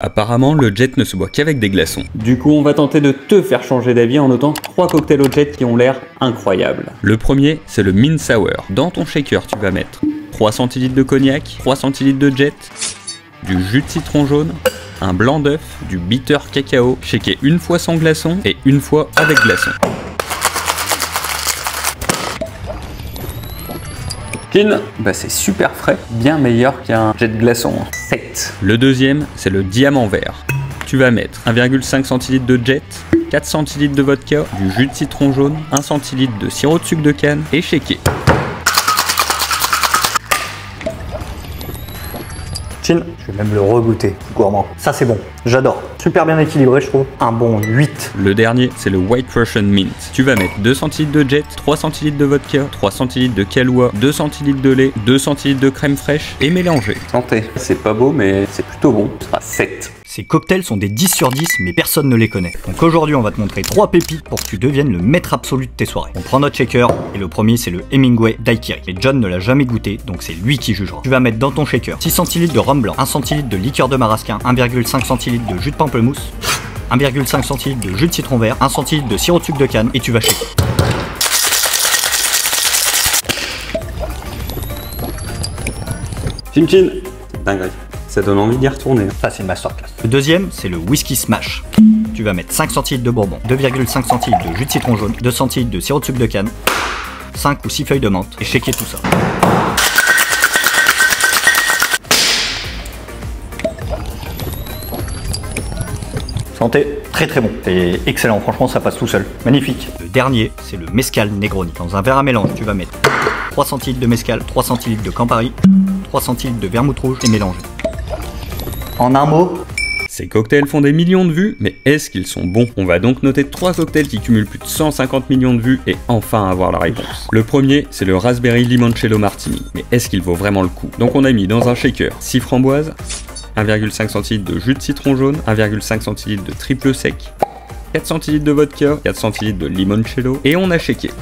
Apparemment, le jet ne se boit qu'avec des glaçons. Du coup, on va tenter de te faire changer d'avis en notant 3 cocktails au jet qui ont l'air incroyables. Le premier, c'est le Mint Sour. Dans ton shaker, tu vas mettre 3 centilitres de cognac, 3 centilitres de jet, du jus de citron jaune, un blanc d'œuf, du bitter cacao, shaké une fois sans glaçon et une fois avec glaçon. Gin, bah c'est super frais, bien meilleur qu'un jet de glaçon. 7. Le deuxième, c'est le diamant vert. Tu vas mettre 1,5 centilitre de jet, 4 centilitres de vodka, du jus de citron jaune, 1 centilitre de sirop de sucre de canne et shaker. Gin, je vais même le regoûter, gourmand. Ça c'est bon, j'adore. Super bien équilibré je trouve. Un bon 8. Le dernier, c'est le White Russian Mint. Tu vas mettre 2 centilitres de jet, 3 centilitres de vodka, 3 centilitres de Kahlua, 2 centilitres de lait, 2 centilitres de crème fraîche et mélanger. Santé. C'est pas beau mais c'est plutôt bon. Ce sera 7. Ces cocktails sont des 10 sur 10 mais personne ne les connaît. Donc aujourd'hui on va te montrer 3 pépites pour que tu deviennes le maître absolu de tes soirées. On prend notre shaker et le premier c'est le Hemingway Daiquiri. Et John ne l'a jamais goûté donc c'est lui qui jugera. Tu vas mettre dans ton shaker 6 centilitres de rhum blanc, 1 centilitre de liqueur de marasquin, 1,5 centilitre de jus de pamplemousse, 1,5 centilitre de jus de citron vert, 1 centilitre de sirop de sucre de canne et tu vas shaker. Chin chin. Dingue. Ça donne envie d'y retourner. Ça c'est une masterclass. Le deuxième c'est le Whisky Smash. Tu vas mettre 5 centilitres de bourbon, 2,5 centilitres de jus de citron jaune, 2 centilitres de sirop de sucre de canne, 5 ou 6 feuilles de menthe et shaker tout ça. Santé, très très bon, c'est excellent, franchement ça passe tout seul, magnifique. Le dernier, c'est le Mezcal Negroni. Dans un verre à mélange, tu vas mettre 3 centilitres de Mezcal, 3 centilitres de Campari, 3 centilitres de vermouth rouge et mélanger. En un mot, ces cocktails font des millions de vues, mais est-ce qu'ils sont bons? On va donc noter 3 cocktails qui cumulent plus de 150 millions de vues et enfin avoir la réponse. Le premier, c'est le Raspberry Limoncello Martini, mais est-ce qu'il vaut vraiment le coup? Donc on a mis dans un shaker 6 framboises, 1,5 centilitre de jus de citron jaune, 1,5 centilitre de triple sec, 4 centilitres de vodka, 4 centilitres de limoncello, et on a shaké.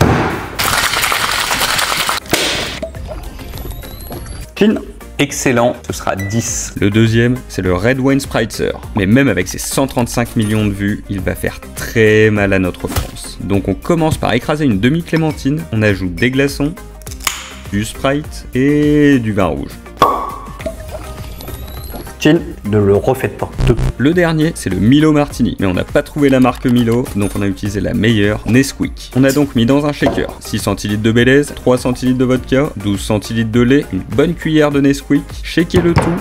Chin. Excellent, ce sera 10. Le deuxième, c'est le Red Wine Spritzer. Mais même avec ses 135 millions de vues, il va faire très mal à notre France. Donc on commence par écraser une demi-clémentine, on ajoute des glaçons, du Sprite et du vin rouge. Chin, ne le refaites pas. 2. Le dernier, c'est le Milo Martini, mais on n'a pas trouvé la marque Milo, donc on a utilisé la meilleure, Nesquik. On a donc mis dans un shaker 6 centilitres de Bélez, 3 centilitres de vodka, 12 centilitres de lait, une bonne cuillère de Nesquik, shaker le tout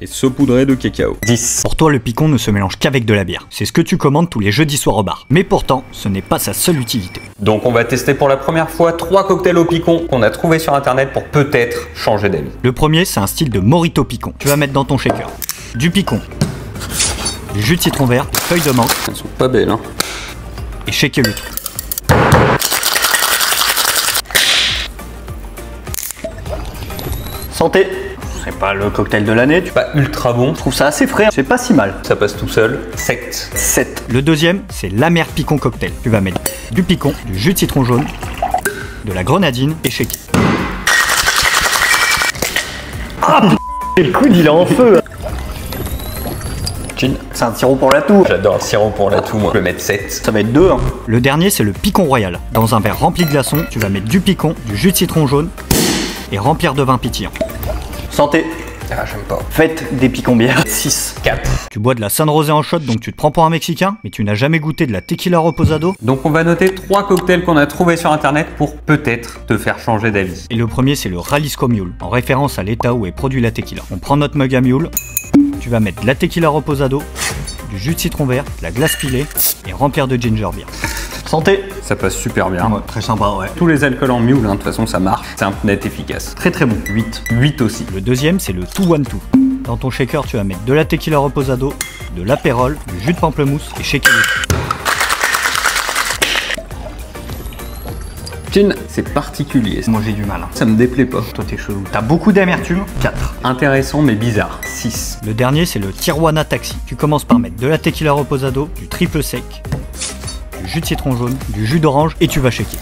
et saupoudrer de cacao. 10. Pour toi, le picon ne se mélange qu'avec de la bière. C'est ce que tu commandes tous les jeudis soirs au bar. Mais pourtant, ce n'est pas sa seule utilité. Donc on va tester pour la première fois 3 cocktails au picon qu'on a trouvé sur internet pour peut-être changer d'avis. Le premier, c'est un style de Morito picon. Tu vas mettre dans ton shaker du picon, du jus de citron vert, des feuilles de menthe. Elles sont pas belles, hein. Et shaker le tout. Santé. C'est pas le cocktail de l'année, Pas ultra bon. Je trouve ça assez frais, c'est pas si mal. Ça passe tout seul. 7. 7. Le deuxième, c'est l'amer picon cocktail. Tu vas mettre du picon, du jus de citron jaune, de la grenadine et shaker. Ah putain, le coude il est en feu. Gin, c'est un sirop pour la toux. J'adore le sirop pour la toux, moi. Je vais mettre 7. Ça va être 2. Hein. Le dernier, c'est le picon royal. Dans un verre rempli de glaçons, tu vas mettre du picon, du jus de citron jaune et remplir de vin pétillant. Santé. Ah, j'aime pas. Faites des picons bières. 6. 4. Tu bois de la San Rosé en shot, donc tu te prends pour un Mexicain, mais tu n'as jamais goûté de la Tequila Reposado. Donc on va noter 3 cocktails qu'on a trouvés sur internet pour peut-être te faire changer d'avis. Et le premier, c'est le Jalisco Mule, en référence à l'état où est produit la tequila. On prend notre mug à mule, tu vas mettre de la Tequila Reposado, du jus de citron vert, de la glace pilée et remplir de ginger beer. Santé. Ça passe super bien. Ouais, très sympa, ouais. Tous les alcools en mule, de toute façon ça marche. C'est un net efficace. Très très bon. 8. 8 aussi. Le deuxième, c'est le 2-1-2. Dans ton shaker, tu vas mettre de la Tequila Reposado, de l'apérole, du jus de pamplemousse et shaker le tout. Gin, c'est particulier. Moi j'ai du mal. Hein. Ça me déplaît pas. Toi t'es chelou. T'as beaucoup d'amertume. 4. Intéressant mais bizarre. 6. Le dernier, c'est le Tijuana Taxi. Tu commences par mettre de la Tequila Reposado, du triple sec, du jus de citron jaune, du jus d'orange et tu vas shaker.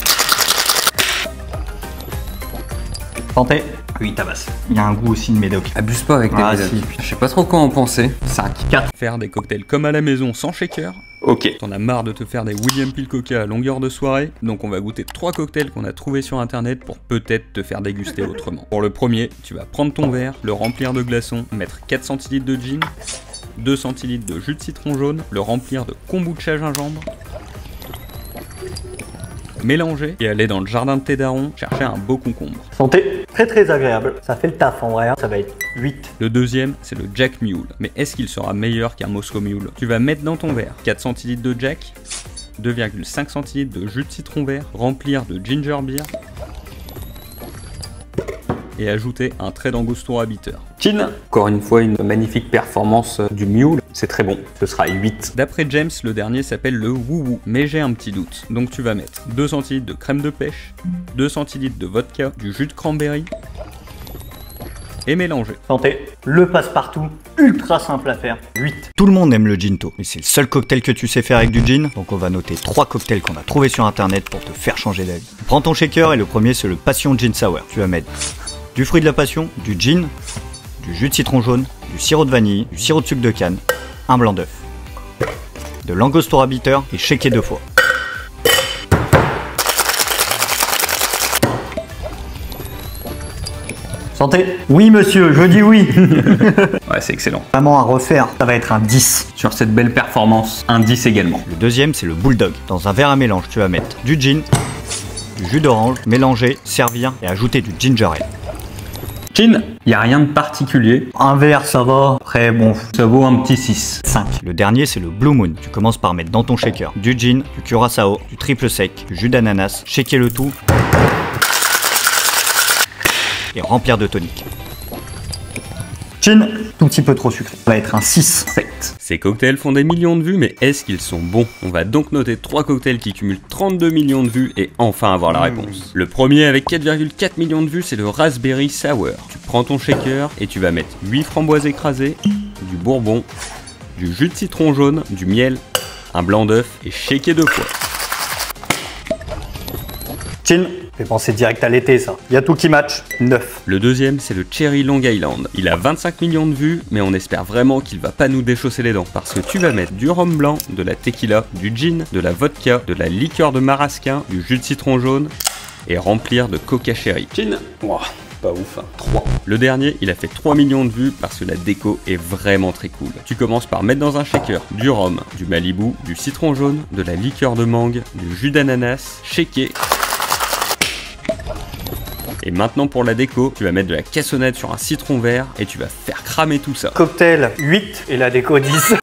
Santé. Oui, tabasse. Il y a un goût aussi de médoc. Abuse pas avec tes médocs. Si. Je sais pas trop quoi en penser. 5. 4. Faire des cocktails comme à la maison sans shaker. Ok. T'en as marre de te faire des William Peel Coca à longueur de soirée, donc on va goûter 3 cocktails qu'on a trouvés sur internet pour peut-être te faire déguster autrement. Pour le premier, tu vas prendre ton verre, le remplir de glaçons, mettre 4 centilitres de gin, 2 centilitres de jus de citron jaune, le remplir de kombucha gingembre, mélanger et aller dans le jardin de tes darons chercher un beau concombre. Santé. Très agréable. Ça fait le taf en vrai. Ça va être 8. Le deuxième, c'est le Jack Mule. Mais est-ce qu'il sera meilleur qu'un Moscow Mule? Tu vas mettre dans ton verre 4 centilitres de Jack, 2,5 centilitres de jus de citron vert, remplir de ginger beer et ajouter un trait d'angostura bitter. Gin. Encore une fois, une magnifique performance du Mule. C'est très bon. Ce sera 8. D'après James, le dernier s'appelle le Woo Woo, mais j'ai un petit doute. Donc tu vas mettre 2 centilitres de crème de pêche, 2 centilitres de vodka, du jus de cranberry et mélanger. Santé. Le passe-partout. Ultra simple à faire. 8. Tout le monde aime le ginto, mais c'est le seul cocktail que tu sais faire avec du gin. Donc on va noter 3 cocktails qu'on a trouvés sur internet pour te faire changer d'avis. Prends ton shaker et le premier c'est le Passion Gin Sour. Tu vas mettre du fruit de la passion, du gin, du jus de citron jaune, du sirop de vanille, du sirop de sucre de canne, un blanc d'œuf, de l'angostura bitter et shaker 2 fois. Santé. Oui monsieur, je dis oui. Ouais, c'est excellent. Vraiment à refaire, ça va être un 10. Sur cette belle performance, un 10 également. Le deuxième c'est le Bulldog. Dans un verre à mélange, tu vas mettre du gin, du jus d'orange, mélanger, servir et ajouter du ginger ale. Gin, il n'y a rien de particulier. Un verre, ça va. Après, bon, Ça vaut un petit 6. 5. Le dernier, c'est le Blue Moon. Tu commences par mettre dans ton shaker du gin, du curaçao, du triple sec, du jus d'ananas, shaker le tout et remplir de tonique. Gin, tout petit peu trop sucré. Ça va être un 6. 7. Ces cocktails font des millions de vues, mais est-ce qu'ils sont bons? On va donc noter 3 cocktails qui cumulent 32 millions de vues et enfin avoir la réponse. Le premier avec 4,4 millions de vues, c'est le Raspberry Sour. Tu prends ton shaker et tu vas mettre 8 framboises écrasées, du bourbon, du jus de citron jaune, du miel, un blanc d'œuf et shaker 2 fois. Gin, fait penser direct à l'été ça. Il y a tout qui match. 9. Le deuxième, c'est le Cherry Long Island. Il a 25 millions de vues, mais on espère vraiment qu'il va pas nous déchausser les dents. Parce que tu vas mettre du rhum blanc, de la tequila, du gin, de la vodka, de la liqueur de marasquin, du jus de citron jaune et remplir de coca cherry. Gin. Wow, pas ouf. 3. Le dernier, il a fait 3 millions de vues parce que la déco est vraiment très cool. Tu commences par mettre dans un shaker du rhum, du Malibu, du citron jaune, de la liqueur de mangue, du jus d'ananas, shaker. Et maintenant pour la déco, tu vas mettre de la cassonade sur un citron vert et tu vas faire cramer tout ça. Cocktail 8 et la déco 10.